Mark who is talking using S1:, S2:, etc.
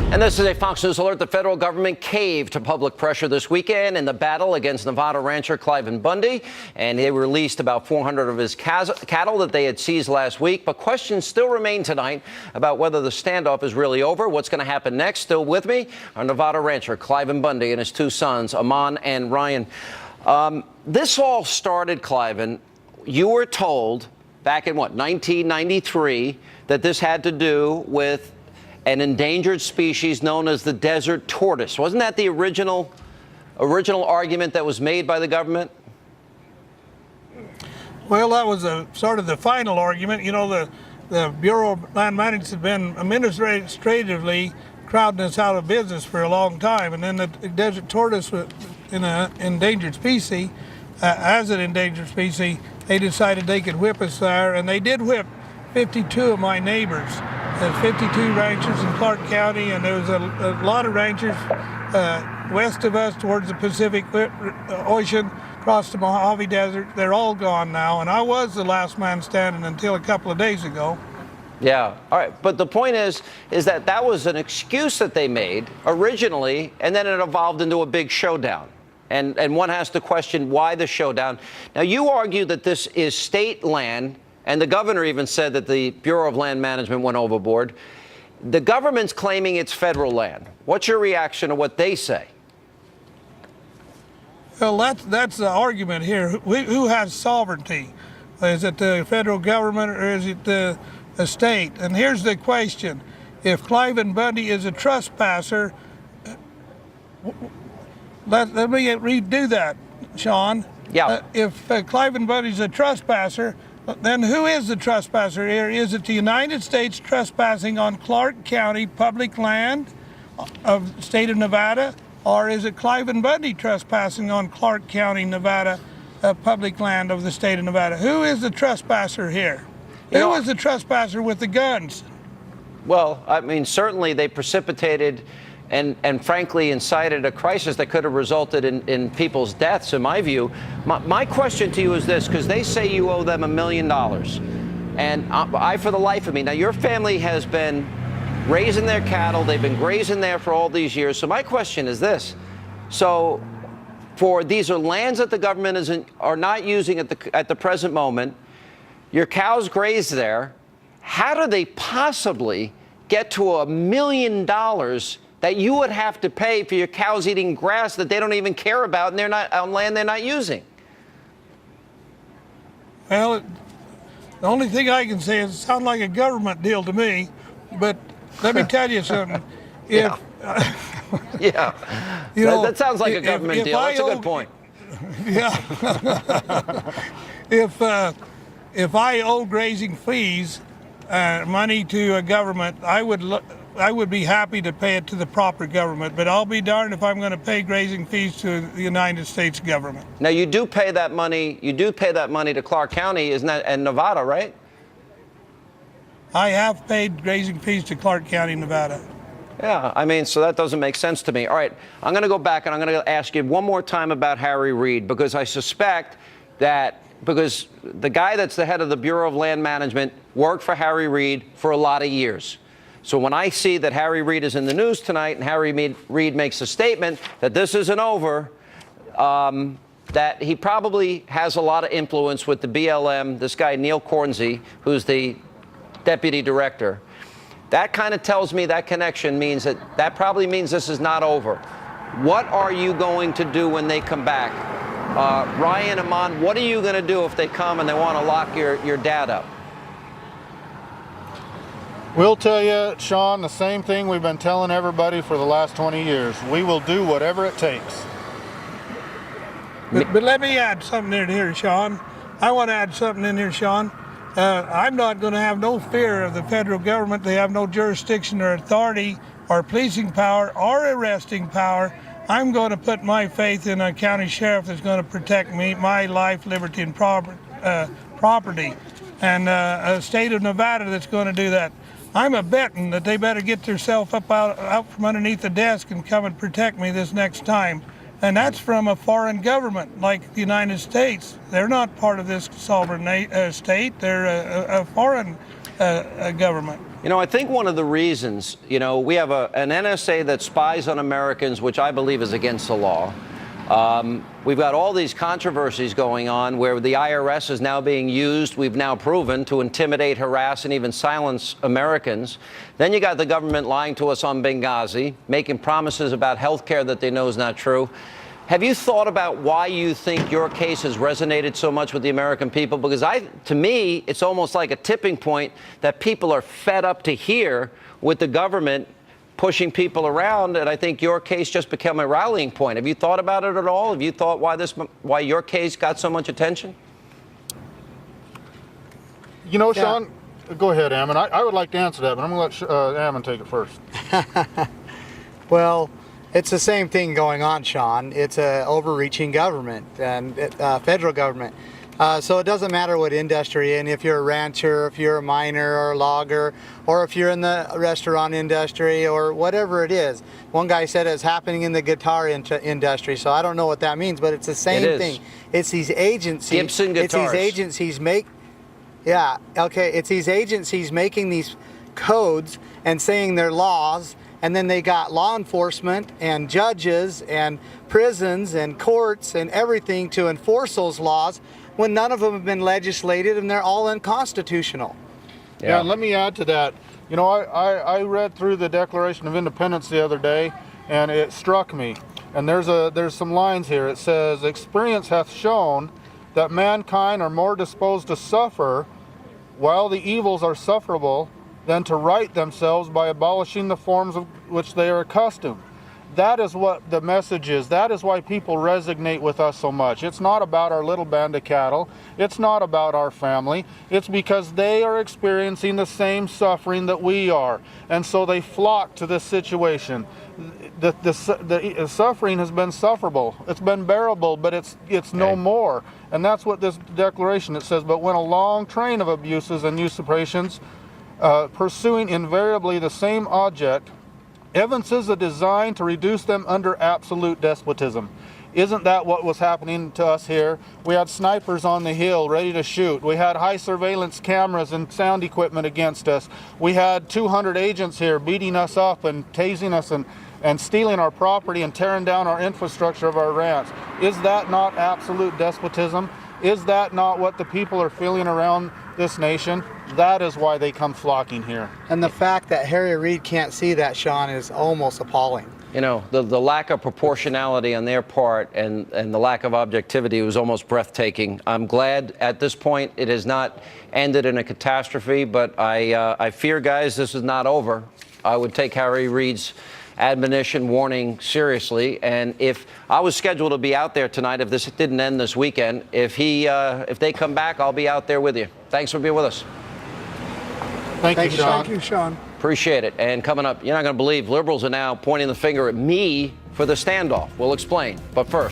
S1: And this is a Fox News alert. The federal government caved to public pressure this weekend in the battle against Nevada rancher Cliven Bundy. And they released about 400 of his cattle that they had seized last week. But questions still remain tonight about whether the standoff is really over. What's going to happen next? Still with me, our Nevada rancher Cliven Bundy and his two sons, Amon and Ryan. This all started, Cliven, you were told back in, 1993, that this had to do with an endangered species known as the desert tortoise. Wasn't that the original argument that was made by the government?
S2: Well, that was sort of the final argument. You know, the Bureau of Land Management has been administratively crowding us out of business for a long time, and then the desert tortoise was in an endangered species. As an endangered species, they decided they could whip us there, and they did whip 52 of my neighbors. There's 52 ranchers in Clark County, and there was a lot of ranchers west of us towards the Pacific Ocean, across the Mojave Desert. They're all gone now, and I was the last man standing until a couple of days ago.
S1: Yeah, all right, but the point is that was an excuse that they made originally, and then it evolved into a big showdown. And one has to question why the showdown. Now, you argue that this is state land, and the governor even said that the Bureau of Land Management went overboard. The government's claiming it's federal land. What's your reaction to what they say?
S2: Well, that's the argument here. Who has sovereignty? Is it the federal government or is it the state? And here's the question. If Cliven Bundy is a trespasser, let me redo that, Sean.
S1: Yeah.
S2: If Cliven Bundy's a trespasser, then who is the trespasser here? Is it the United States trespassing on Clark County public land of the state of Nevada? Or is it Cliven Bundy trespassing on Clark County, Nevada, public land of the state of Nevada? Who is the trespasser here? Who is the trespasser with the guns?
S1: Well, I mean, certainly they precipitated and frankly incited a crisis that could have resulted in people's deaths, in my view. My question to you is this, because they say you owe them $1 million. And I, for the life of me, now your family has been raising their cattle, they've been grazing there for all these years. So my question is this. So these are lands that the government are not using at the present moment. Your cows graze there. How do they possibly get to $1 million that you would have to pay for your cows eating grass that they don't even care about, and they're not on land they're not using?
S2: Well, the only thing I can say is it sounds like a government deal to me, but let me tell you something.
S1: Yeah.
S2: You know,
S1: that sounds like a government deal. That's a good point.
S2: Yeah. If I owe grazing fees, money to a government, I would be happy to pay it to the proper government, but I'll be darned if I'm going to pay grazing fees to the United States government. Now,
S1: you do pay that money. You do pay that money to Clark County, isn't that, and Nevada, right?
S2: I have paid grazing fees to Clark County, Nevada.
S1: Yeah, I mean, so that doesn't make sense to me. All right, I'm going to go back and I'm going to ask you one more time about Harry Reid, because I suspect that because the guy that's the head of the Bureau of Land Management worked for Harry Reid for a lot of years. So when I see that Harry Reid is in the news tonight and Harry Reid makes a statement that this isn't over, that he probably has a lot of influence with the BLM, this guy Neil Cornsey, who's the deputy director. That kind of tells me that connection means that probably means this is not over. What are you going to do when they come back? Ryan, Amon, what are you going to do if they come and they want to lock your dad up?
S3: We'll tell you, Sean, the same thing we've been telling everybody for the last 20 years. We will do whatever it takes.
S2: But let me add something in here, Sean. I want to add something in here, Sean. I'm not going to have no fear of the federal government. They have no jurisdiction or authority or policing power or arresting power. I'm going to put my faith in a county sheriff that's going to protect me, my life, liberty, and property, and a state of Nevada that's going to do that. I'm a betting that they better get themselves up out from underneath the desk and come and protect me this next time. And that's from a foreign government like the United States. They're not part of this sovereign state. They're a foreign government.
S1: You know, I think one of the reasons, you know, we have an NSA that spies on Americans, which I believe is against the law. We've got all these controversies going on where the IRS is now being used, we've now proven, to intimidate, harass, and even silence Americans. Then you got the government lying to us on Benghazi, making promises about health care that they know is not true. Have you thought about why you think your case has resonated so much with the American people? Because to me, it's almost like a tipping point that people are fed up to hear with the government pushing people around, and I think your case just became a rallying point. Have you thought about it at all? Have you thought why your case got so much attention?
S3: You know, Sean, go ahead, Ammon. I would like to answer that, but I'm going to let Ammon take it first.
S4: Well, it's the same thing going on, Sean. It's a overreaching government and federal government. So it doesn't matter what industry, and if you're a rancher, if you're a miner or a logger, or if you're in the restaurant industry or whatever it is. One guy said it's happening in the guitar industry, so I don't know what that means, but it's the same thing. It's these agencies.
S1: Gibson guitars.
S4: It's these agencies it's these agencies making these codes and saying they're laws, and then they got law enforcement and judges and prisons and courts and everything to enforce those laws, when none of them have been legislated and they're all unconstitutional.
S3: Yeah, and let me add to that. You know, I read through the Declaration of Independence the other day, and it struck me. And there's some lines here. It says, "Experience hath shown that mankind are more disposed to suffer while the evils are sufferable than to right themselves by abolishing the forms of which they are accustomed." That is what the message is. That is why people resonate with us so much. It's not about our little band of cattle. It's not about our family. It's because they are experiencing the same suffering that we are. And so they flock to this situation. The suffering has been sufferable. It's been bearable, but it's no more. And that's what this declaration, it says, "But when a long train of abuses and usurpations, pursuing invariably the same object, evinces a design to reduce them under absolute despotism." Isn't that what was happening to us here? We had snipers on the hill ready to shoot. We had high surveillance cameras and sound equipment against us. We had 200 agents here beating us up and tasing us and stealing our property and tearing down our infrastructure of our ranch. Is that not absolute despotism? Is that not what the people are feeling around this nation? That is why they come flocking here.
S4: And the fact that Harry Reid can't see that, Sean, is almost appalling.
S1: You know, the lack of proportionality on their part and the lack of objectivity was almost breathtaking. I'm glad at this point it has not ended in a catastrophe, but I fear, guys, this is not over. I would take Harry Reid's admonition, warning seriously, and if I was scheduled to be out there tonight, if this didn't end this weekend, if they come back, I'll be out there with you. Thanks for being with us.
S3: Thank you, Sean.
S2: Thank you, Sean.
S1: Appreciate it. And coming up, you're not going to believe liberals are now pointing the finger at me for the standoff. We'll explain. But first.